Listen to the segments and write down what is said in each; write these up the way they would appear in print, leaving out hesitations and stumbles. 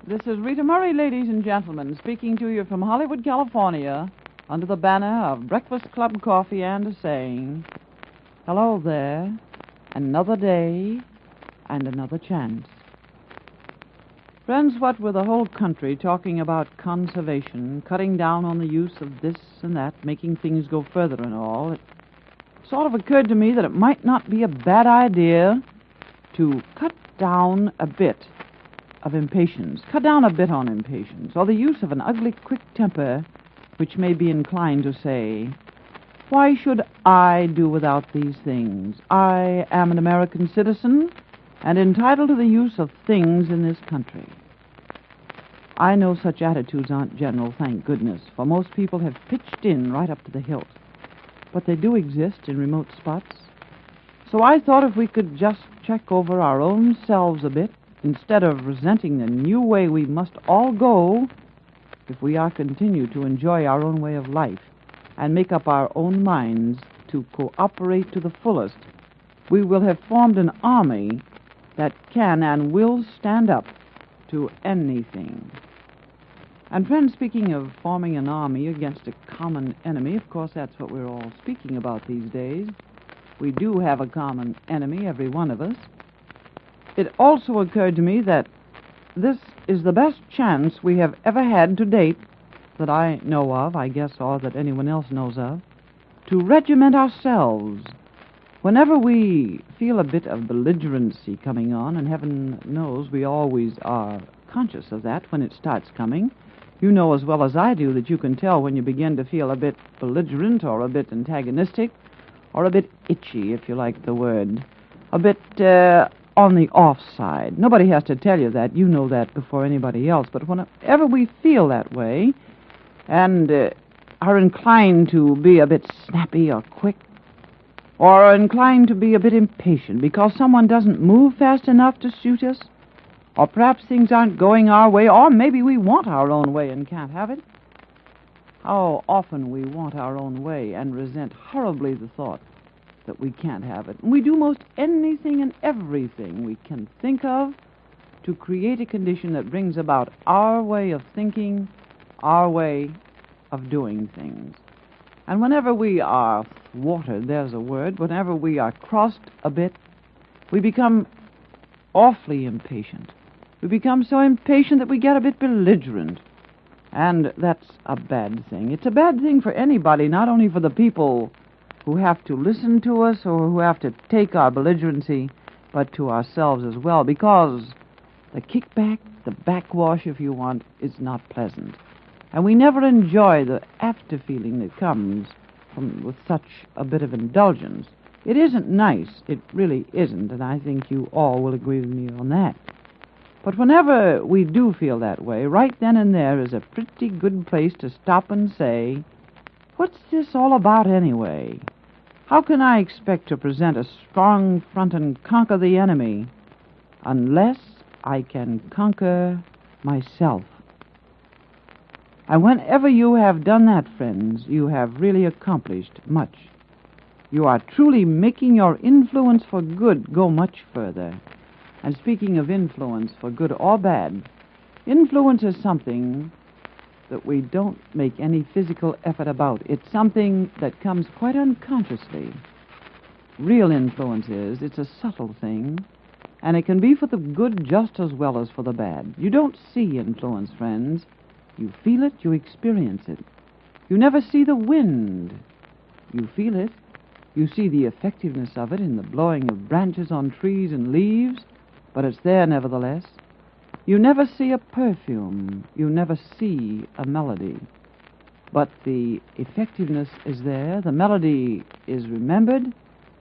This is Rita Murray, ladies and gentlemen, speaking to you from Hollywood, California, under the banner of Breakfast Club Coffee and saying, hello there, another day and another chance. Friends, what with the whole country talking about conservation, cutting down on the use of this and that, making things go further and all, it sort of occurred to me that it might not be a bad idea to cut down a bit of impatience, cut down a bit on impatience, or the use of an ugly, quick temper which may be inclined to say, why should I do without these things? I am an American citizen and entitled to the use of things in this country. I know such attitudes aren't general, thank goodness, for most people have pitched in right up to the hilt. But they do exist in remote spots. So I thought if we could just check over our own selves a bit, instead of resenting the new way we must all go, if we are continue to enjoy our own way of life and make up our own minds to cooperate to the fullest, we will have formed an army that can and will stand up to anything. And friends, speaking of forming an army against a common enemy, of course that's what we're all speaking about these days. We do have a common enemy, every one of us. It also occurred to me that this is the best chance we have ever had to date, that I know of, I guess, or that anyone else knows of, to regiment ourselves. Whenever we feel a bit of belligerency coming on, and heaven knows we always are conscious of that when it starts coming, you know as well as I do that you can tell when you begin to feel a bit belligerent or a bit antagonistic or a bit itchy, if you like the word, a bit on the off side. Nobody has to tell you that. You know that before anybody else. But whenever we feel that way and are inclined to be a bit snappy or quick, or are inclined to be a bit impatient because someone doesn't move fast enough to suit us, or perhaps things aren't going our way, or maybe we want our own way and can't have it. How often we want our own way and resent horribly the thought that we can't have it. And we do most anything and everything we can think of to create a condition that brings about our way of thinking, our way of doing things. And whenever we are thwarted, there's a word, whenever we are crossed a bit, we become awfully impatient. We become so impatient that we get a bit belligerent. And that's a bad thing. It's a bad thing for anybody, not only for the people who have to listen to us or who have to take our belligerency, but to ourselves as well, because the kickback, the backwash, if you want, is not pleasant. And we never enjoy the after feeling that comes with such a bit of indulgence. It isn't nice. It really isn't, and I think you all will agree with me on that. But whenever we do feel that way, right then and there is a pretty good place to stop and say, what's this all about anyway? How can I expect to present a strong front and conquer the enemy unless I can conquer myself? And whenever you have done that, friends, you have really accomplished much. You are truly making your influence for good go much further. And speaking of influence, for good or bad, influence is something that we don't make any physical effort about. It's something that comes quite unconsciously. Real influence is, it's a subtle thing, and it can be for the good just as well as for the bad. You don't see influence, friends. You feel it, you experience it. You never see the wind. You feel it. You see the effectiveness of it in the blowing of branches on trees and leaves, but it's there nevertheless. You never see a perfume. You never see a melody. But the effectiveness is there. The melody is remembered.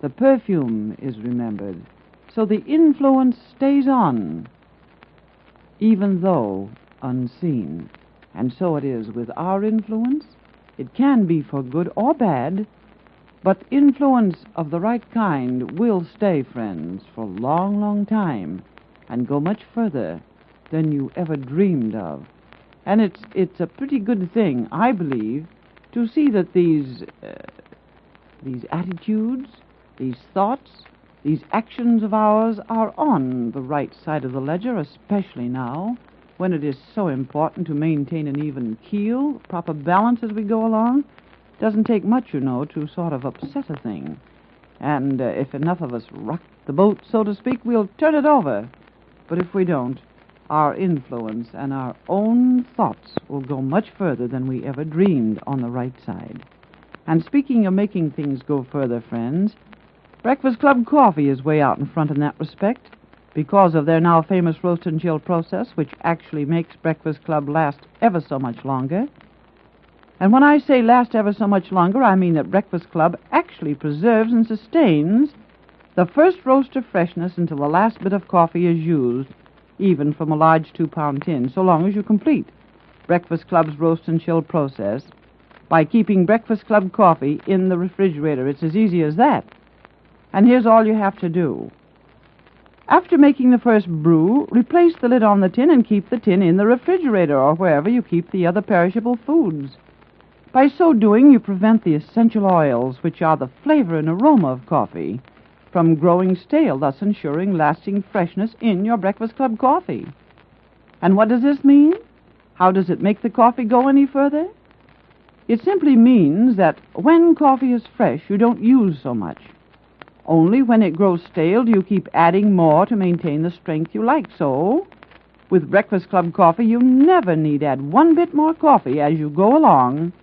The perfume is remembered. So the influence stays on, even though unseen. And so it is with our influence. It can be for good or bad, but influence of the right kind will stay, friends, for a long, long time and go much further than you ever dreamed of. And it's a pretty good thing, I believe, to see that these attitudes, these thoughts, these actions of ours are on the right side of the ledger, especially now, when it is so important to maintain an even keel, proper balance as we go along. It doesn't take much, you know, to sort of upset a thing. And if enough of us rock the boat, so to speak, we'll turn it over. But if we don't, our influence and our own thoughts will go much further than we ever dreamed on the right side. And speaking of making things go further, friends, Breakfast Club coffee is way out in front in that respect because of their now famous roast and chill process, which actually makes Breakfast Club last ever so much longer. And when I say last ever so much longer, I mean that Breakfast Club actually preserves and sustains the first roast of freshness until the last bit of coffee is used, even from a large 2-pound tin, so long as you complete Breakfast Club's roast and chill process by keeping Breakfast Club coffee in the refrigerator. It's as easy as that. And here's all you have to do. After making the first brew, replace the lid on the tin and keep the tin in the refrigerator or wherever you keep the other perishable foods. By so doing, you prevent the essential oils, which are the flavor and aroma of coffee, from growing stale, thus ensuring lasting freshness in your Breakfast Club coffee. And what does this mean? How does it make the coffee go any further? It simply means that when coffee is fresh, you don't use so much. Only when it grows stale do you keep adding more to maintain the strength you like. So, with Breakfast Club coffee, you never need add one bit more coffee as you go along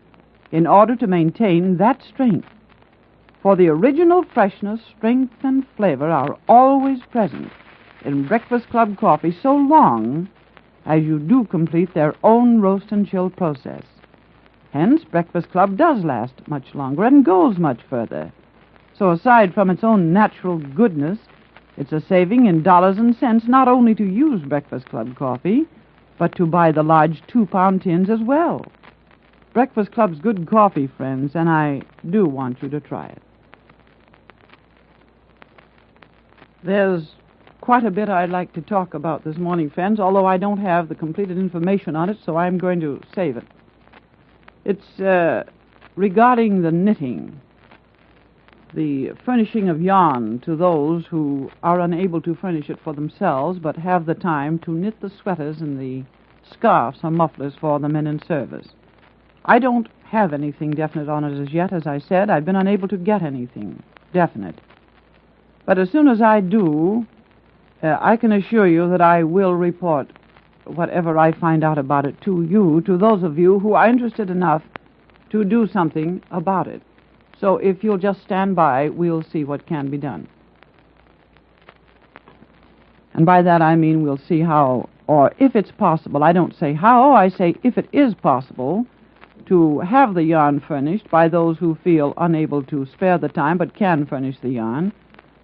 in order to maintain that strength. For the original freshness, strength, and flavor are always present in Breakfast Club coffee so long as you do complete their own roast and chill process. Hence, Breakfast Club does last much longer and goes much further. So aside from its own natural goodness, it's a saving in dollars and cents not only to use Breakfast Club coffee, but to buy the large 2-pound tins as well. Breakfast Club's good coffee, friends, and I do want you to try it. There's quite a bit I'd like to talk about this morning, friends, although I don't have the completed information on it, so I'm going to save it. It's regarding the knitting, the furnishing of yarn to those who are unable to furnish it for themselves but have the time to knit the sweaters and the scarves or mufflers for the men in service. I don't have anything definite on it as yet. As I said, I've been unable to get anything definite. But as soon as I do, I can assure you that I will report whatever I find out about it to you, to those of you who are interested enough to do something about it. So if you'll just stand by, we'll see what can be done. And by that I mean we'll see how, or if it's possible. I don't say how, I say if it is possible to have the yarn furnished by those who feel unable to spare the time but can furnish the yarn,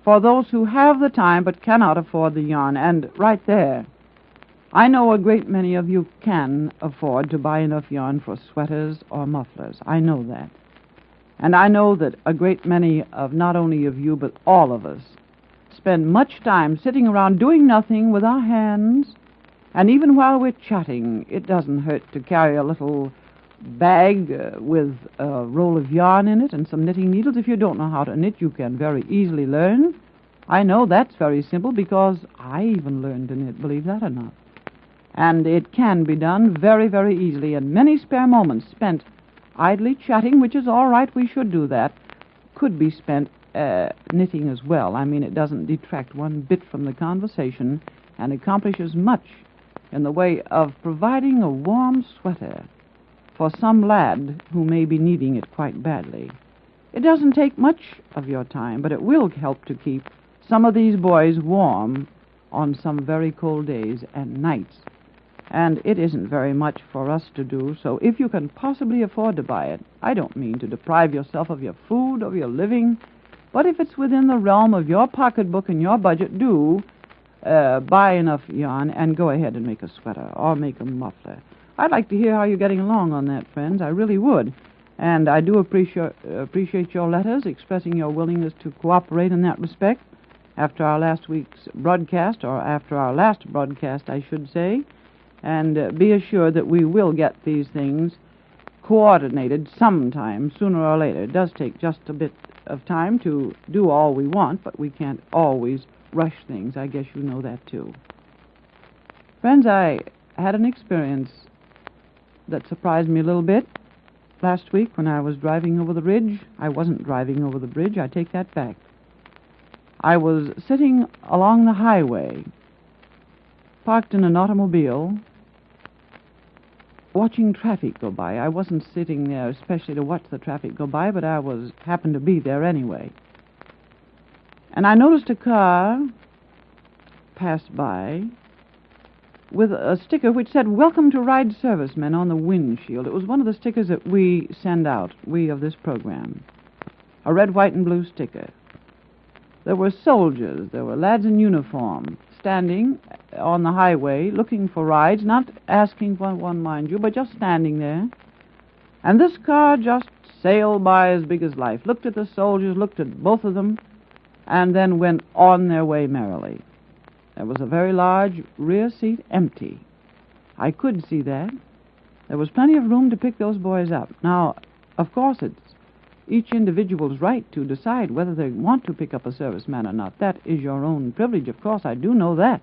for those who have the time but cannot afford the yarn. And right there, I know a great many of you can afford to buy enough yarn for sweaters or mufflers. I know that. And I know that a great many of not only of you, but all of us, spend much time sitting around doing nothing with our hands. And even while we're chatting, it doesn't hurt to carry a little bag with a roll of yarn in it and some knitting needles. If you don't know how to knit, you can very easily learn. I know that's very simple because I even learned to knit, believe that or not. And it can be done very, very easily, and many spare moments spent idly chatting, which is all right, we should do that, could be spent knitting as well. I mean, it doesn't detract one bit from the conversation and accomplishes much in the way of providing a warm sweater for some lad who may be needing it quite badly. It doesn't take much of your time, but it will help to keep some of these boys warm on some very cold days and nights. And it isn't very much for us to do, so if you can possibly afford to buy it, I don't mean to deprive yourself of your food or your living, but if it's within the realm of your pocketbook and your budget, do buy enough yarn and go ahead and make a sweater or make a muffler. I'd like to hear how you're getting along on that, friends. I really would. And I do appreciate your letters expressing your willingness to cooperate in that respect after our last week's broadcast, or after our last broadcast, I should say. And be assured that we will get these things coordinated sometime, sooner or later. It does take just a bit of time to do all we want, but we can't always rush things. I guess you know that, too. Friends, I had an experience that surprised me a little bit. Last week when I was driving over the ridge, I wasn't driving over the bridge, I take that back. I was sitting along the highway, parked in an automobile, watching traffic go by. I wasn't sitting there especially to watch the traffic go by, but happened to be there anyway. And I noticed a car pass by with a sticker which said, "Welcome to Ride Servicemen" on the windshield. It was one of the stickers that we send out, we of this program. A red, white, and blue sticker. There were soldiers, there were lads in uniform, standing on the highway looking for rides, not asking for one, mind you, but just standing there. And this car just sailed by as big as life, looked at the soldiers, looked at both of them, and then went on their way merrily. There was a very large rear seat empty. I could see that. There was plenty of room to pick those boys up. Now, of course, it's each individual's right to decide whether they want to pick up a serviceman or not. That is your own privilege, of course, I do know that.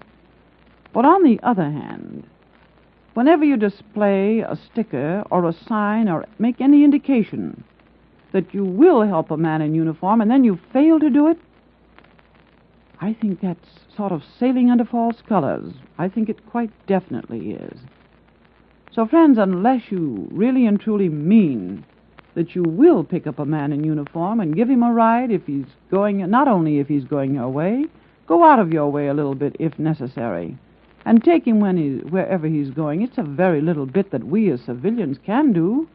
But on the other hand, whenever you display a sticker or a sign or make any indication that you will help a man in uniform and then you fail to do it, I think that's sort of sailing under false colors. I think it quite definitely is. So, friends, unless you really and truly mean that you will pick up a man in uniform and give him a ride if he's going, not only if he's going your way, go out of your way a little bit if necessary, and take him wherever he's going. It's a very little bit that we as civilians can do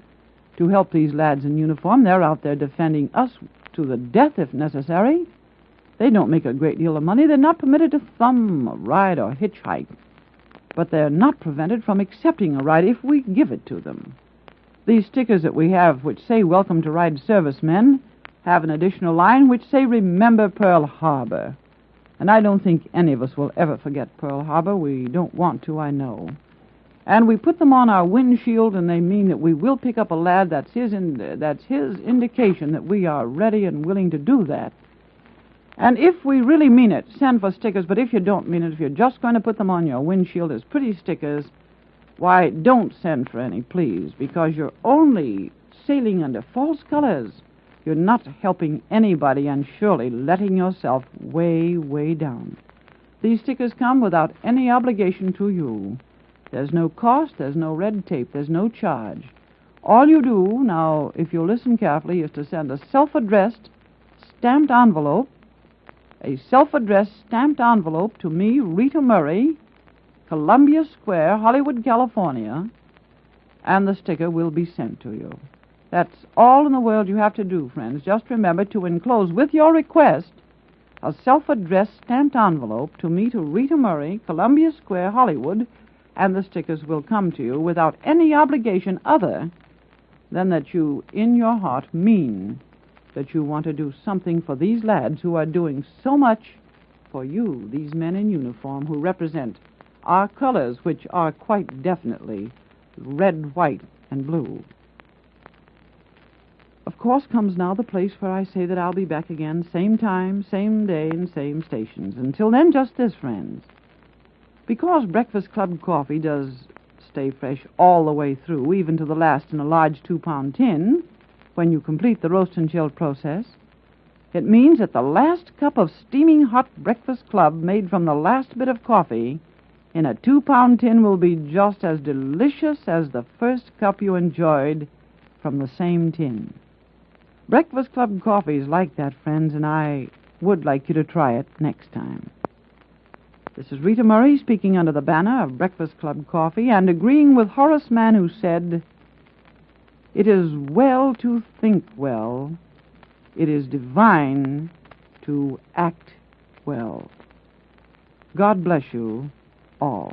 to help these lads in uniform. They're out there defending us to the death if necessary. They don't make a great deal of money. They're not permitted to thumb a ride or hitchhike, but they're not prevented from accepting a ride if we give it to them. These stickers that we have which say "Welcome to Ride Servicemen" have an additional line which say "Remember Pearl Harbor." And I don't think any of us will ever forget Pearl Harbor. We don't want to, I know. And we put them on our windshield, and they mean that we will pick up a lad. That's his indication that we are ready and willing to do that. And if we really mean it, send for stickers. But if you don't mean it, if you're just going to put them on your windshield as pretty stickers, why, don't send for any, please, because you're only sailing under false colors. You're not helping anybody and surely letting yourself way, way down. These stickers come without any obligation to you. There's no cost, there's no red tape, there's no charge. All you do, now, if you listen carefully, is to send a self-addressed stamped envelope, to me, Rita Murray, Columbia Square, Hollywood, California, and the sticker will be sent to you. That's all in the world you have to do, friends. Just remember to enclose with your request a self-addressed stamped envelope to me, to Rita Murray, Columbia Square, Hollywood, and the stickers will come to you without any obligation other than that you, in your heart, mean that you want to do something for these lads who are doing so much for you, these men in uniform who represent our colors, which are quite definitely red, white, and blue. Of course comes now the place where I say that I'll be back again, same time, same day, and same stations. Until then, just this, friends. Because Breakfast Club coffee does stay fresh all the way through, even to the last in a large 2-pound tin, when you complete the roast and chilled process, it means that the last cup of steaming hot Breakfast Club made from the last bit of coffee in a 2-pound tin will be just as delicious as the first cup you enjoyed from the same tin. Breakfast Club coffee is like that, friends, and I would like you to try it next time. This is Rita Murray speaking under the banner of Breakfast Club coffee and agreeing with Horace Mann, who said, "It is well to think well. It is divine to act well." God bless you all.